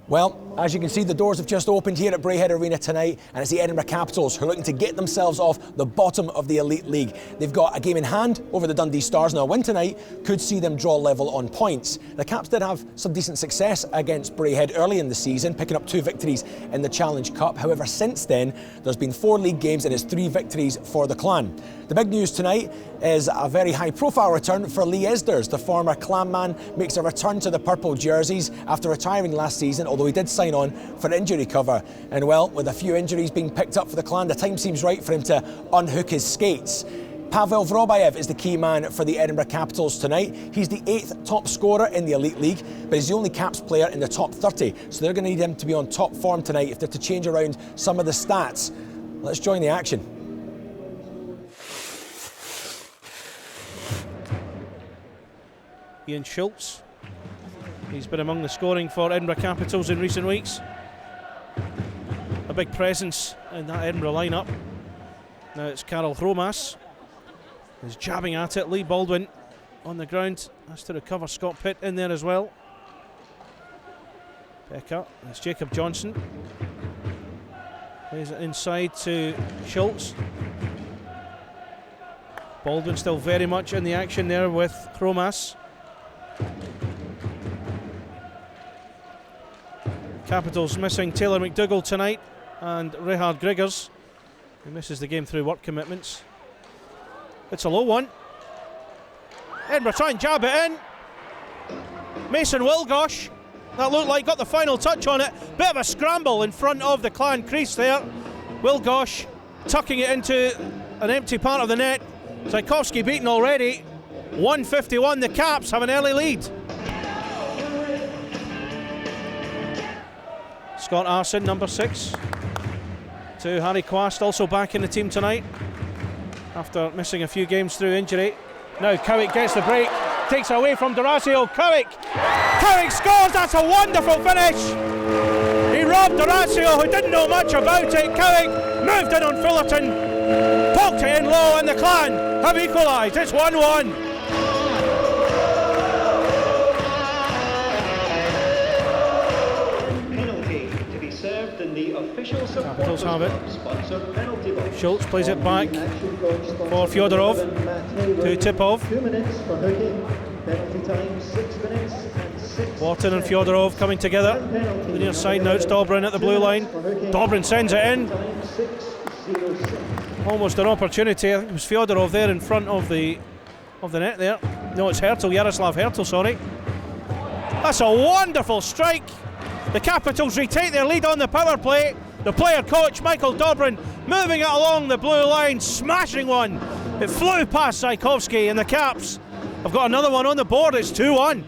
Well, as you can see, the doors have just opened here at Braehead Arena tonight, and it's the Edinburgh Capitals who are looking to get themselves off the bottom of the Elite League. They've got a game in hand over the Dundee Stars. Now, a win tonight could see them draw level on points. The Caps did have some decent success against Braehead early in the season, picking up 2 victories in the Challenge Cup. However, since then, there's been 4 league games and it's 3 victories for the Clan. The big news tonight is a very high-profile return for Lee Esders. The former Clan man makes a return to the purple jerseys after retiring last season, although he did sign on for injury cover. And well, with a few injuries being picked up for the Clan, the time seems right for him to unhook his skates. Pavel Vrobayev is the key man for the Edinburgh Capitals tonight. He's the 8th top scorer in the Elite League, but he's the only Caps player in the top 30, so they're going to need him to be on top form tonight if they're to change around some of the stats. Let's join the action. Ian Schultz, he's been among the scoring for Edinburgh Capitals in recent weeks. A big presence in that Edinburgh lineup. Now it's Karol Hromas, he's jabbing at it. Lee Baldwin on the ground, has to recover. Scott Pitt in there as well. Becker, it's Jacob Johnson, plays it inside to Schultz. Baldwin still very much in the action there with Hromas. Capitals missing Taylor McDougall tonight and Rehard Griggers, who misses the game through work commitments. It's a low one. Edinburgh try and jab it in. Mason Wilgosh, that looked like got the final touch on it. Bit of a scramble in front of the Clan crease there. Wilgosh tucking it into an empty part of the net. Zajkowski beaten already. 151, the Caps have an early lead. Scott Arson, number 6, to Harry Quast, also back in the team tonight after missing a few games through injury. Now Cowick gets the break, takes away from D'Orazio. Cowick scores, that's a wonderful finish. He robbed D'Orazio, who didn't know much about it. Cowick moved in on Fullerton, poked it in low, and the Clan have equalised. It's 1-1. Capitals have it. Schultz plays it back for Fyodorov to Tipov. Wharton and Fyodorov coming together. The near side now, it's Dobron at the blue line. Dobron sends it in. Almost an opportunity. I think it was Fyodorov there in front of the net there. No, it's Yaroslav Hertel, sorry. That's a wonderful strike. The Capitals retake their lead on the power play. The player coach, Michal Dobron, moving it along the blue line, smashing one. It flew past Zajkowski, and the Caps have got another one on the board. It's 2-1.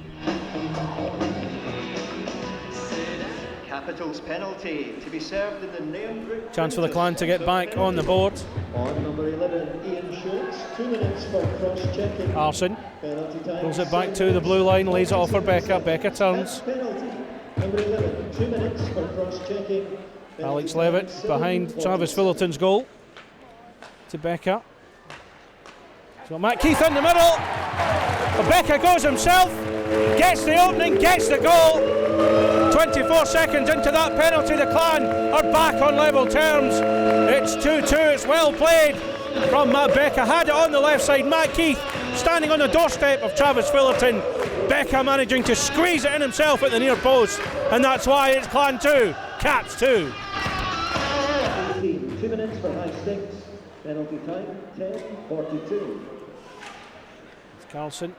Capitals penalty to be served in the name group. Chance for the Clan to get back on the board. On number 11, Ian Schultz, 2 minutes for cross-checking. Arson pulls it back to the blue line, lays it off for Becker. Becker turns. Penalty. Number 11, 2 minutes for cross-checking. Alex Levitt behind Travis Fullerton's goal to Becker. So Matt Keith in the middle. But Becker goes himself, gets the opening, gets the goal. 24 seconds into that penalty, the Clan are back on level terms. It's 2-2, it's well played from Matt Becker. Had it on the left side, Matt Keith standing on the doorstep of Travis Fullerton. Becker managing to squeeze it in himself at the near post, and that's why it's Clan 2, Caps 2. 2 minutes for high sticks, penalty time 10:42. It's Carlson.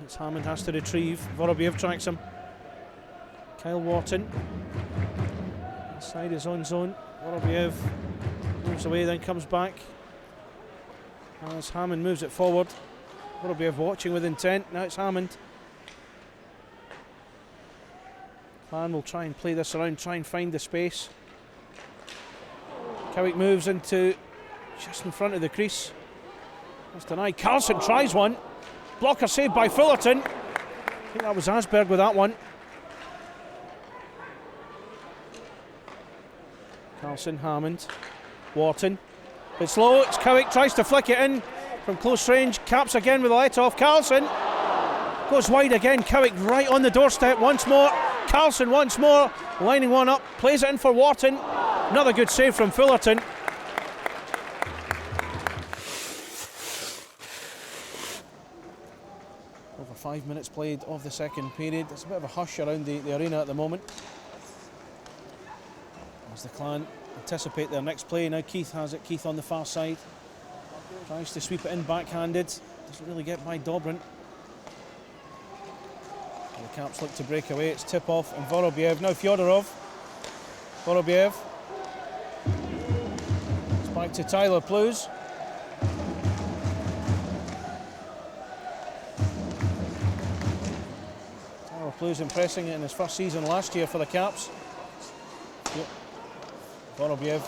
It's Hammond has to retrieve. Vorobiev tracks him. Kyle Wharton inside his own zone. Vorobiev moves away, then comes back as Hammond moves it forward. Vorobiev watching with intent. Now it's Hammond. Clan will try and play this around, try and find the space. Cowick moves into just in front of the crease. That's denied. Carlson tries one. Blocker saved by Fullerton. I think that was Asberg with that one. Carlson, Hammond, Wharton. It's low, it's Cowick, tries to flick it in from close range. Caps again with a let off. Carlson goes wide again. Cowick right on the doorstep once more. Carlson once more, lining one up, plays it in for Wharton. Another good save from Fullerton. Over 5 minutes played of the second period. There's a bit of a hush around the arena at the moment, as the Clan anticipate their next play. Now Keith has it, Keith on the far side. Tries to sweep it in backhanded. Doesn't really get by Dobron. The Caps look to break away. It's tip off and Vorobyev. Now Fyodorov. Vorobyev. It's back to Tyler Plews. Tyler Plews impressing in his first season last year for the Caps. Yep. Vorobyev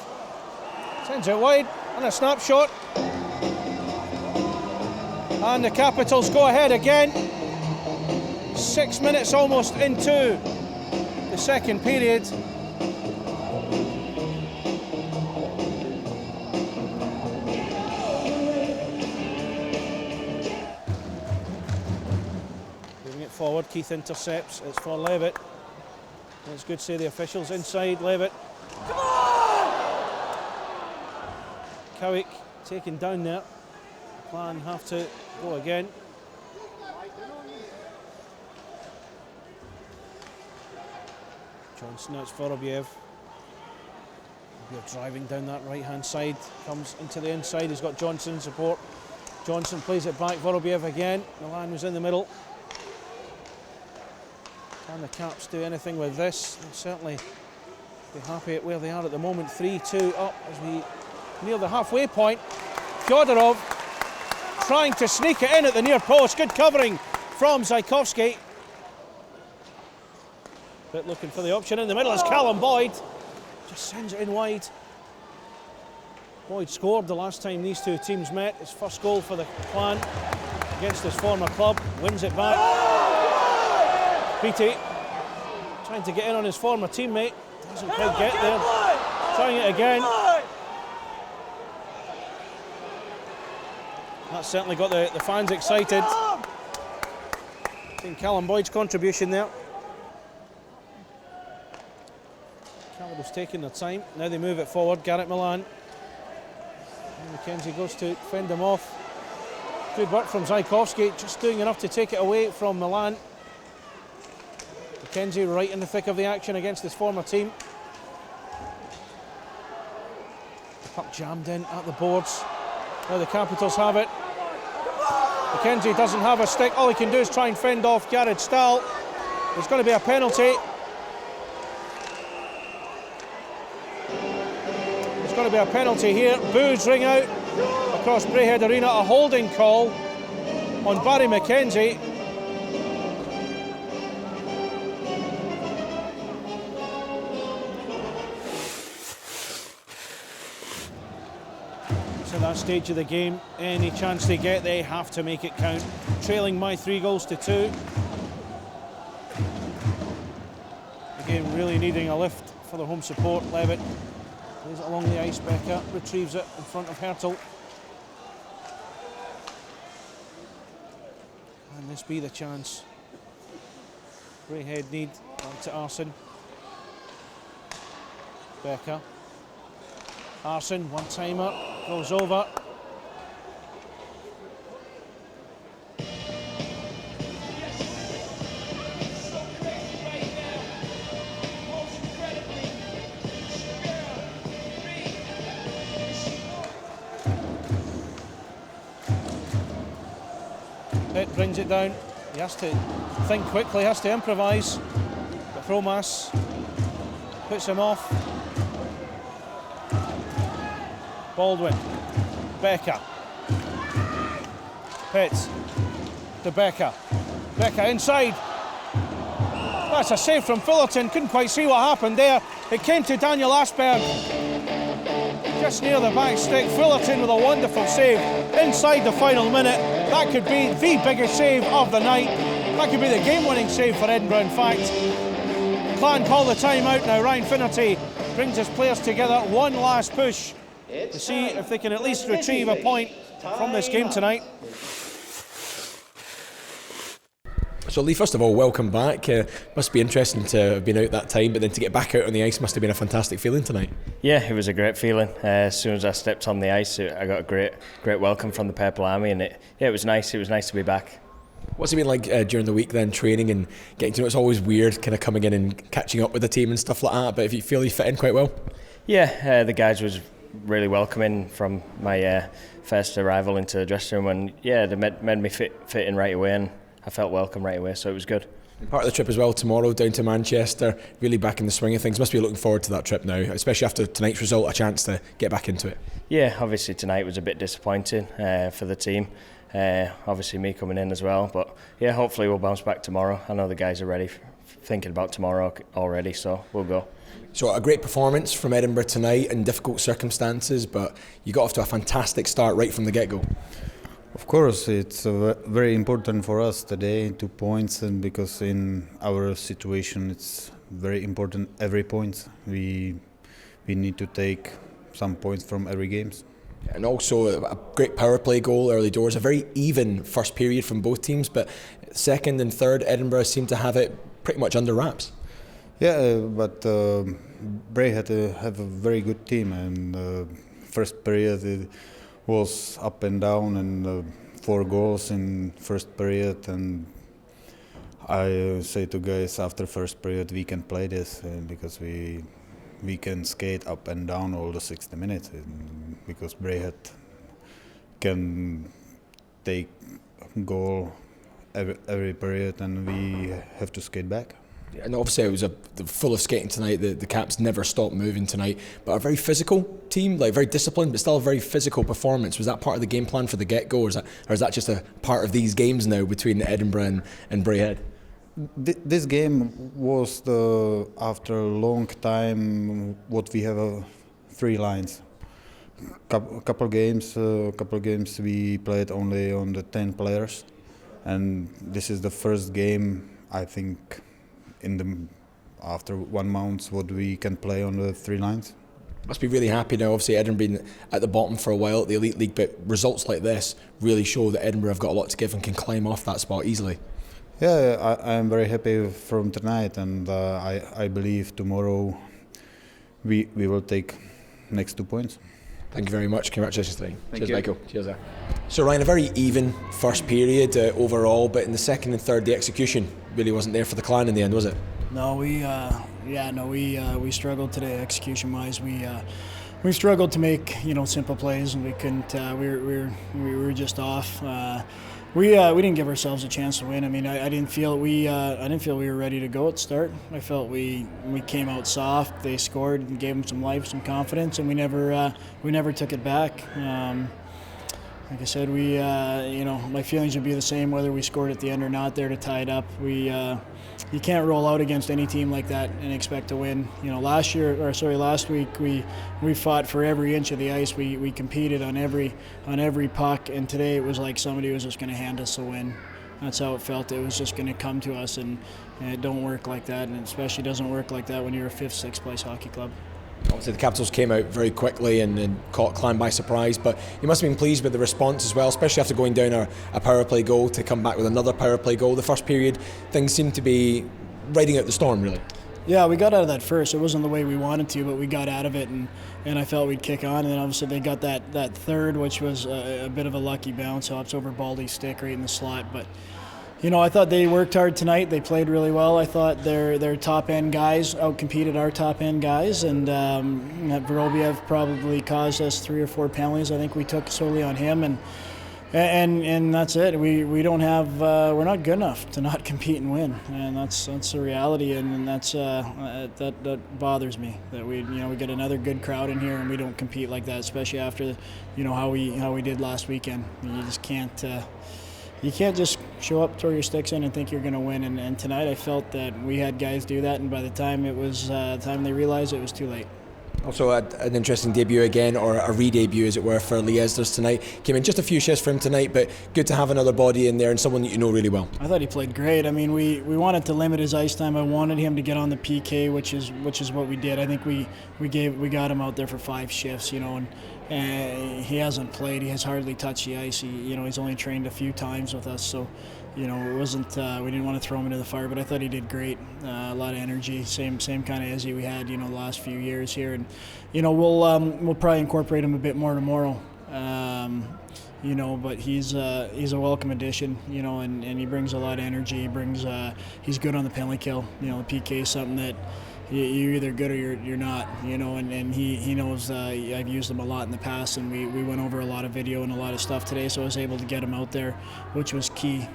sends it wide and a snapshot. And the Capitals go ahead again. 6 minutes almost into the second period. Moving it forward, Keith intercepts. It's for Levitt. It's good to see the officials inside. Levitt. Come on! Cowick taken down there. Clan have to go again. Johnson, now it's Vorobyev. Vorobyev driving down that right hand side, comes into the inside, he's got Johnson in support. Johnson plays it back, Vorobyev again. Milan was in the middle. Can the Caps do anything with this? They'll certainly be happy at where they are at the moment. 3-2 up as we near the halfway point. Fyodorov trying to sneak it in at the near post. Good covering from Zajkowski. But looking for the option in the middle is Callum Boyd. Just sends it in wide. Boyd scored the last time these two teams met. His first goal for the Clan against his former club. Wins it back. Beattie trying to get in on his former teammate. Doesn't quite get there. Trying it again. That's certainly got the fans excited. Seeing Callum Boyd's contribution there. Capitals taking their time. Now they move it forward. Garrett Milan. And McKenzie goes to fend him off. Good work from Zajkowski, just doing enough to take it away from Milan. McKenzie right in the thick of the action against his former team. The puck jammed in at the boards. Now the Capitals have it. McKenzie doesn't have a stick. All he can do is try and fend off Jared Stahl. There's going to be a penalty. There's going to be a penalty here. Boos ring out across Braehead Arena. A holding call on Barry McKenzie. At that stage of the game, any chance they get, they have to make it count. Trailing by 3-2. Again, really needing a lift for the home support. Levitt plays it along the ice. Becker retrieves it in front of Hertel. Can this be the chance Braehead need? Back to Arson. Becker. Arson, one-timer, goes over. Pitt brings it down. He has to think quickly, has to improvise. But Fromas puts him off. Baldwin, Becker, Pitts to Becker, Becker inside. That's a save from Fullerton, couldn't quite see what happened there. It came to Daniel Asperg, just near the back stick. Fullerton with a wonderful save inside the final minute. That could be the biggest save of the night. That could be the game-winning save for Edinburgh, in fact. Clan call the time out now. Ryan Finnerty brings his players together. One last push to see if they can at least retrieve a point from this game tonight. So Lee, first of all, welcome back. Must be interesting to have been out that time, but then to get back out on the ice must have been a fantastic feeling tonight. Yeah, it was a great feeling. As soon as I stepped on the ice, I got a great welcome from the Purple Army, and it was nice. It was nice to be back. What's it been like during the week then, training and getting to know? It's always weird kind of coming in and catching up with the team and stuff like that, but if you feel you fit in quite well? Yeah, the guys was really welcoming from my first arrival into the dressing room, and yeah, they made me fit in right away, and I felt welcome right away, so it was good. Part of the trip as well tomorrow down to Manchester, really back in the swing of things. Must be looking forward to that trip now, especially after tonight's result, a chance to get back into it. Yeah, obviously tonight was a bit disappointing for the team. Obviously me coming in as well, but yeah, hopefully we'll bounce back tomorrow. I know the guys are ready, thinking about tomorrow already, so we'll go. So a great performance from Edinburgh tonight in difficult circumstances, but you got off to a fantastic start right from the get-go. Of course, it's very important for us today, 2 points, and because in our situation it's very important every point. We need to take some points from every games. And also a great power play goal early doors, a very even first period from both teams, but second and third Edinburgh seemed to have it pretty much under wraps. Yeah, but Braehead have a very good team, and first period it was up and down, and 4 goals in first period, and I say to guys after first period we can play this because we can skate up and down all the 60 minutes because Braehead can take goal every period and we have to skate back. And obviously it was full of skating tonight. The Caps never stopped moving tonight, but a very physical team, like very disciplined, but still a very physical performance. Was that part of the game plan for the get-go, or is that just a part of these games now between Edinburgh and Braehead? This game was after a long time what we have 3 lines. Couple games we played only on the 10 players, and this is the first game I think after 1 month what we can play on the 3 lines. Must be really happy now. Obviously Edinburgh been at the bottom for a while at the Elite League, but results like this really show that Edinburgh have got a lot to give and can climb off that spot easily. Yeah, I am very happy from tonight, and I believe tomorrow we will take next 2 points. Thank you very much. Congratulations today. Cheers, you. Michael. Cheers there. So Ryan, a very even first period overall, but in the second and third, the execution really wasn't there for the Clan in the end, was it? No, we struggled today execution-wise. We struggled to make simple plays, and we couldn't. We were just off. We didn't give ourselves a chance to win. I mean, I didn't feel we were ready to go at the start. I felt we came out soft. They scored and gave them some life, some confidence, and we never took it back. Like I said, my feelings would be the same whether we scored at the end or not there to tie it up. You can't roll out against any team like that and expect to win. Last week we fought for every inch of the ice. We competed on every puck, and today it was like somebody was just going to hand us a win. That's how it felt. It was just going to come to us, and it don't work like that, and it especially doesn't work like that when you're a 5th, 6th place hockey club. Obviously the Capitals came out very quickly and caught Clan by surprise, but you must have been pleased with the response as well, especially after going down a power play goal to come back with another power play goal. The first period, things seemed to be riding out the storm, really. Yeah, we got out of that first. It wasn't the way we wanted to, but we got out of it, and I felt we'd kick on. And then obviously they got that third, which was a bit of a lucky bounce, hops over Baldy's stick right in the slot. But I thought they worked hard tonight. They played really well. I thought their top-end guys outcompeted our top-end guys, and Vorobiev probably caused us 3 or 4 penalties. I think we took solely on him, and that's it. We don't have we're not good enough to not compete and win, and that's the reality, and that's that bothers me that we get another good crowd in here and we don't compete like that, especially after how we did last weekend. You just can't. You can't just show up, throw your sticks in, and think you're going to win. And tonight I felt that we had guys do that, and by the time they realized it was too late. Also an interesting debut again, or a re-debut as it were, for Lee Esdras tonight. Came in just a few shifts for him tonight, but good to have another body in there and someone that you know really well. I thought he played great. I mean, we wanted to limit his ice time. I wanted him to get on the PK, which is what we did. I think we got him out there for 5 shifts, he hasn't played. He has hardly touched the ice. He's only trained a few times with us, so it wasn't. We didn't want to throw him into the fire, but I thought he did great. A lot of energy, same kind of Izzy we had the last few years here, and we'll probably incorporate him a bit more tomorrow. But he's a welcome addition, and he brings a lot of energy. He's good on the penalty kill. The PK is something that you're either good or you're not, and he knows. I've used him a lot in the past, and we went over a lot of video and a lot of stuff today, so I was able to get him out there, which was key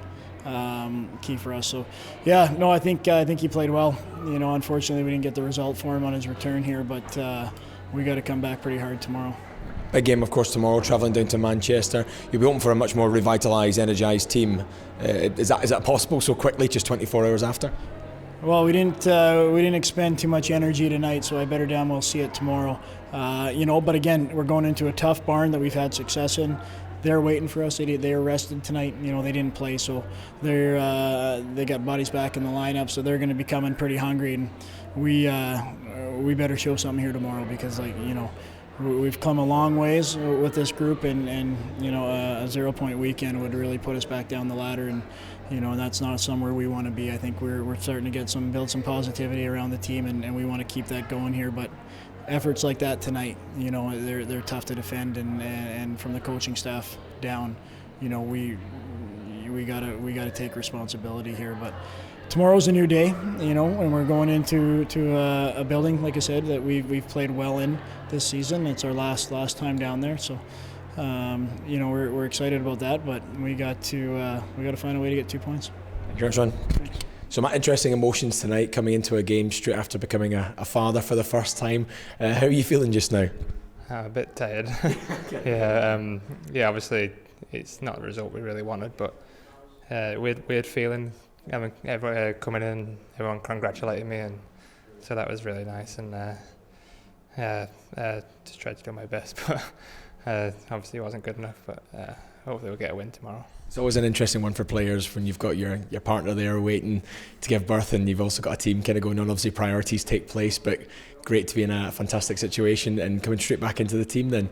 for us. So I think he played well. Unfortunately we didn't get the result for him on his return here, but we got to come back pretty hard tomorrow. Big game, of course, tomorrow, travelling down to Manchester. You'll be hoping for a much more revitalised, energised team. Is that possible so quickly, just 24 hours after? Well, we didn't expend too much energy tonight, so I better damn well see it tomorrow. But again, we're going into a tough barn that we've had success in. They're waiting for us. They were rested tonight. They didn't play, so they got bodies back in the lineup, so they're going to be coming pretty hungry, and we better show something here tomorrow, because we've come a long ways with this group, and a 0-point weekend would really put us back down the ladder, and that's not somewhere we want to be. I think we're starting to build some positivity around the team, and we want to keep that going here. But efforts like that tonight, they're tough to defend, and from the coaching staff down, we gotta take responsibility here. But tomorrow's a new day, and we're going into a building, like I said, that we've played well in this season. It's our last time down there, so we're excited about that. But we got to find a way to get 2 points. Thank you, Ron. Some interesting emotions tonight coming into a game straight after becoming a father for the first time. How are you feeling just now? A bit tired. Obviously it's not the result we really wanted, but weird feeling. Everyone coming in, everyone congratulating me, and so that was really nice. And just tried to do my best, but obviously it wasn't good enough. But hopefully we'll get a win tomorrow. It's always an interesting one for players when you've got your partner there waiting to give birth, and you've also got a team kind of going on. Obviously priorities take place, but great to be in a fantastic situation and coming straight back into the team then.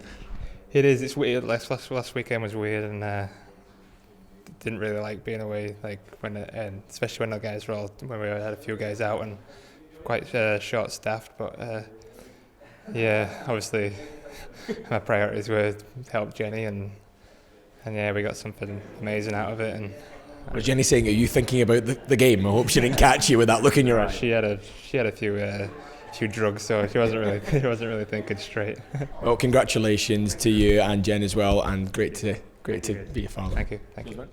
It is. It's weird. Last weekend was weird, and didn't really like being away, and especially when the guys were when we had a few guys out and quite short staffed. But obviously my priorities were to help Jenny, and we got something amazing out of it. And was Jenny saying, are you thinking about the game? I hope she didn't catch you with that look in your eye. She had a few drugs, so she wasn't really thinking straight. Well, congratulations to you and Jen as well, and great to be a father. Thank you.